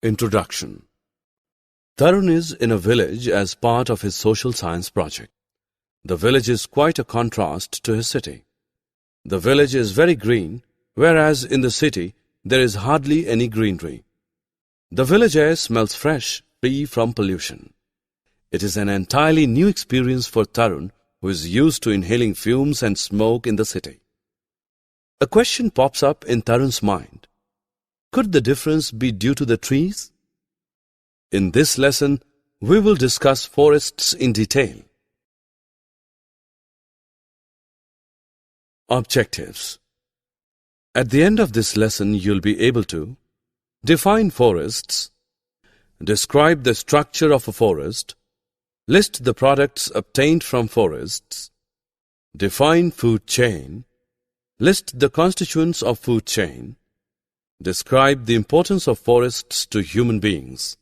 Introduction. Tarun is in a village as part of his social science project. The village is quite a contrast to his city. The village is very green, whereas in the city there is hardly any greenery. The village air smells fresh, free from pollution. It is an entirely new experience for Tarun, who is used to inhaling fumes and smoke in the city. A question pops up in Tarun's mind. Could the difference be due to the trees? In this lesson, we will discuss forests in detail. Objectives. At the end of this lesson, you'll be able to define forests, describe the structure of a forest, list the products obtained from forests, define food chain, list the constituents of food chain, describe the importance of forests to human beings.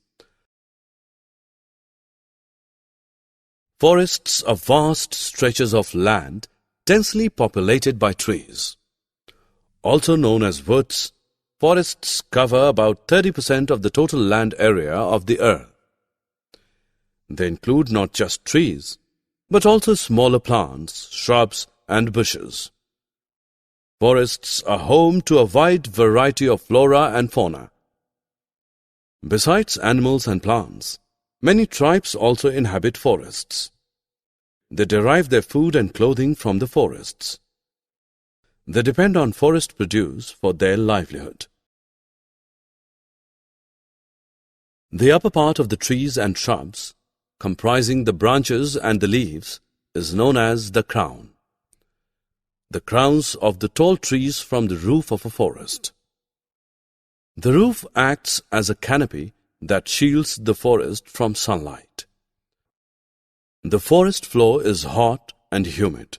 Forests are vast stretches of land densely populated by trees. Also known as woods, forests cover about 30% of the total land area of the earth. They include not just trees, but also smaller plants, shrubs, and bushes. Forests are home to a wide variety of flora and fauna. Besides animals and plants, many tribes also inhabit forests. They derive their food and clothing from the forests. They depend on forest produce for their livelihood. The upper part of the trees and shrubs, comprising the branches and the leaves, is known as the crown. The crowns of the tall trees from the roof of a forest. The roof acts as a canopy that shields the forest from sunlight. The forest floor is hot and humid.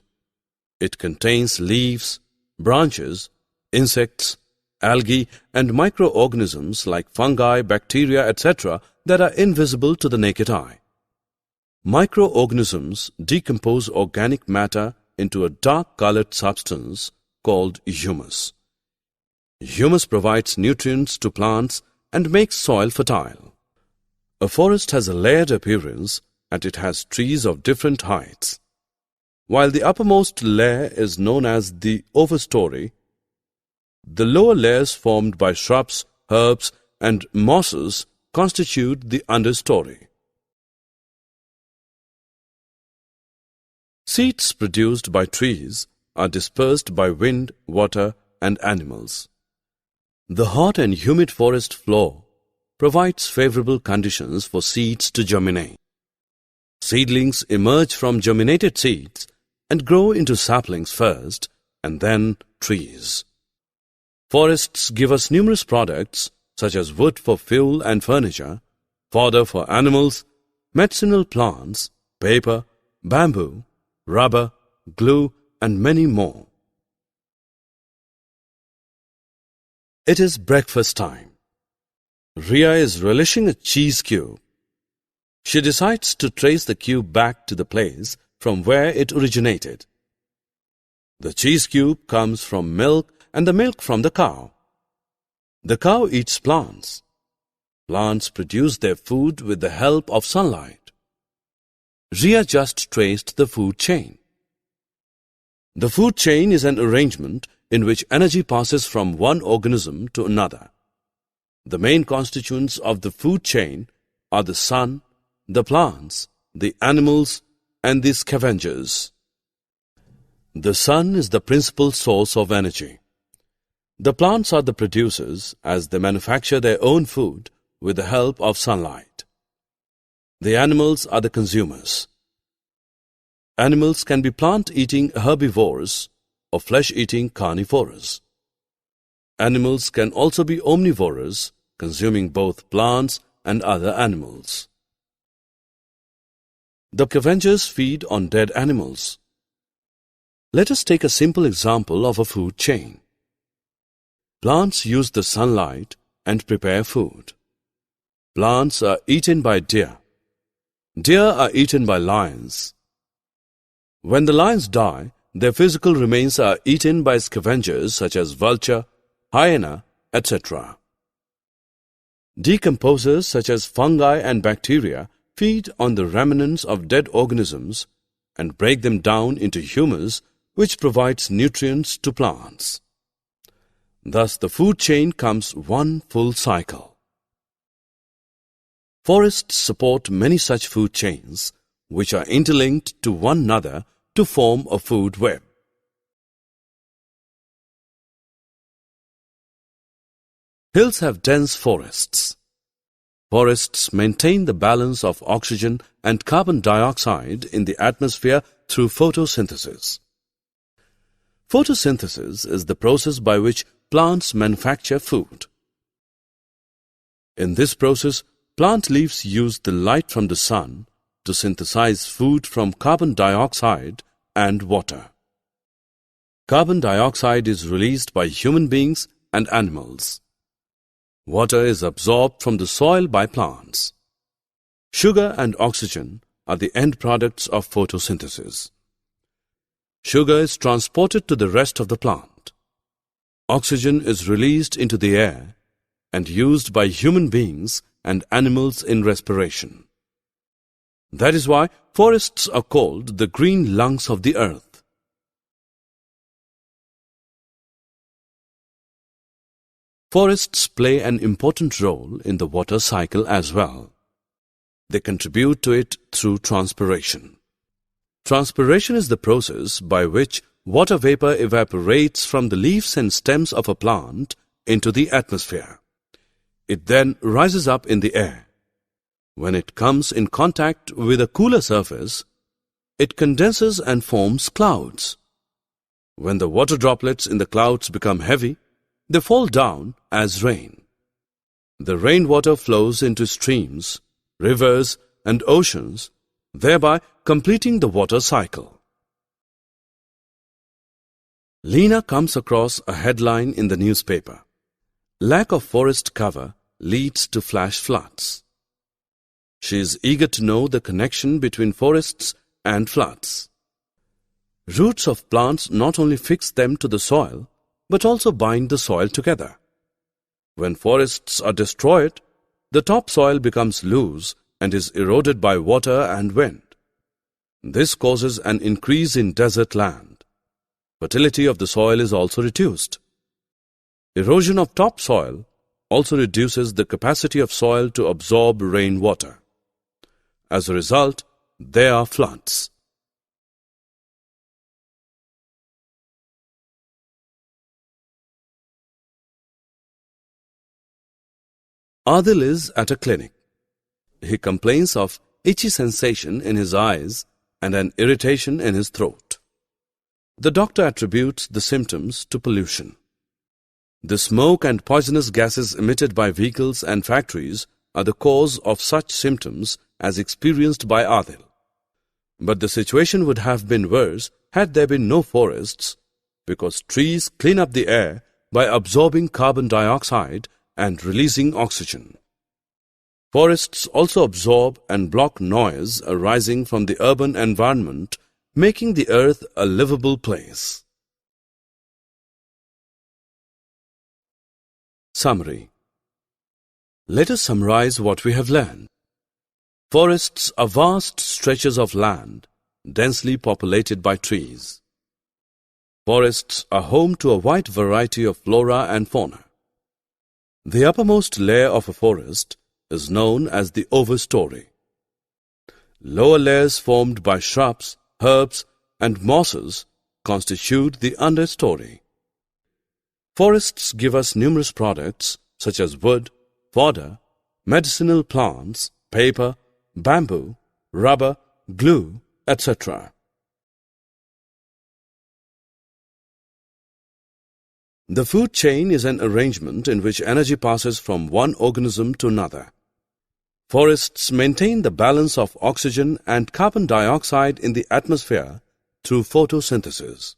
It contains leaves, branches, insects, algae, and microorganisms like fungi, bacteria, etc. that are invisible to the naked eye. Microorganisms decompose organic matter into a dark-colored substance called humus. Humus provides nutrients to plants and makes soil fertile. A forest has a layered appearance and it has trees of different heights. While the uppermost layer is known as the overstory, the lower layers formed by shrubs, herbs, and mosses constitute the understory. Seeds produced by trees are dispersed by wind, water, and animals. The hot and humid forest floor provides favorable conditions for seeds to germinate. Seedlings emerge from germinated seeds and grow into saplings first and then trees. Forests give us numerous products such as wood for fuel and furniture, fodder for animals, medicinal plants, paper, bamboo, rubber, glue, and many more. It is breakfast time. Ria is relishing a cheese cube. She decides to trace the cube back to the place from where it originated. The cheese cube comes from milk and the milk from the cow. The cow eats plants. Plants produce their food with the help of sunlight. Ria just traced the food chain. The food chain is an arrangement in which energy passes from one organism to another. The main constituents of the food chain are the sun, the plants, the animals, and the scavengers. The sun is the principal source of energy. The plants are the producers as they manufacture their own food with the help of sunlight. The animals are the consumers. Animals can be plant-eating herbivores or flesh-eating carnivores. Animals can also be omnivores, consuming both plants and other animals. The scavengers feed on dead animals. Let us take a simple example of a food chain. Plants use the sunlight and prepare food. Plants are eaten by deer. Deer are eaten by lions. When the lions die, their physical remains are eaten by scavengers such as vulture, hyena, etc. Decomposers such as fungi and bacteria feed on the remnants of dead organisms and break them down into humus, which provides nutrients to plants. Thus, the food chain comes one full cycle. Forests support many such food chains, which are interlinked to one another to form a food web. Hills have dense forests. Forests maintain the balance of oxygen and carbon dioxide in the atmosphere through photosynthesis. Photosynthesis is the process by which plants manufacture food. In this process, plant leaves use the light from the sun to synthesize food from carbon dioxide and water. Carbon dioxide is released by human beings and animals. Water is absorbed from the soil by plants. Sugar and oxygen are the end products of photosynthesis. Sugar is transported to the rest of the plant. Oxygen is released into the air and used by human beings and animals in respiration. That is why forests are called the green lungs of the earth. Forests play an important role in the water cycle as well. They contribute to it through transpiration. Transpiration is the process by which water vapor evaporates from the leaves and stems of a plant into the atmosphere. It then rises up in the air. When it comes in contact with a cooler surface, it condenses and forms clouds. When the water droplets in the clouds become heavy, they fall down as rain. The rainwater flows into streams, rivers, and oceans, thereby completing the water cycle. Lena comes across a headline in the newspaper. Lack of forest cover leads to flash floods. She is eager to know the connection between forests and floods. Roots of plants not only fix them to the soil, but also bind the soil together. When forests are destroyed, the topsoil becomes loose and is eroded by water and wind. This causes an increase in desert land. Fertility of the soil is also reduced. Erosion of topsoil also reduces the capacity of soil to absorb rainwater. As a result, there are floods. Adil is at a clinic. He complains of itchy sensation in his eyes and an irritation in his throat. The doctor attributes the symptoms to pollution. The smoke and poisonous gases emitted by vehicles and factories are the cause of such symptoms as experienced by Adil. But the situation would have been worse had there been no forests, because trees clean up the air by absorbing carbon dioxide and releasing oxygen. Forests also absorb and block noise arising from the urban environment, making the earth a livable place. Summary. Let us summarize what we have learned. Forests are vast stretches of land, densely populated by trees. Forests are home to a wide variety of flora and fauna. The uppermost layer of a forest is known as the overstory. Lower layers formed by shrubs, herbs, and mosses constitute the understory. Forests give us numerous products such as wood, fodder, medicinal plants, paper, bamboo, rubber, glue, etc. The food chain is an arrangement in which energy passes from one organism to another. Forests maintain the balance of oxygen and carbon dioxide in the atmosphere through photosynthesis.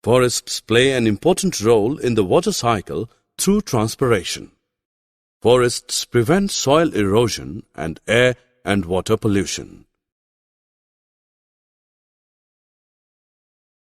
Forests play an important role in the water cycle through transpiration. Forests prevent soil erosion and air and water pollution.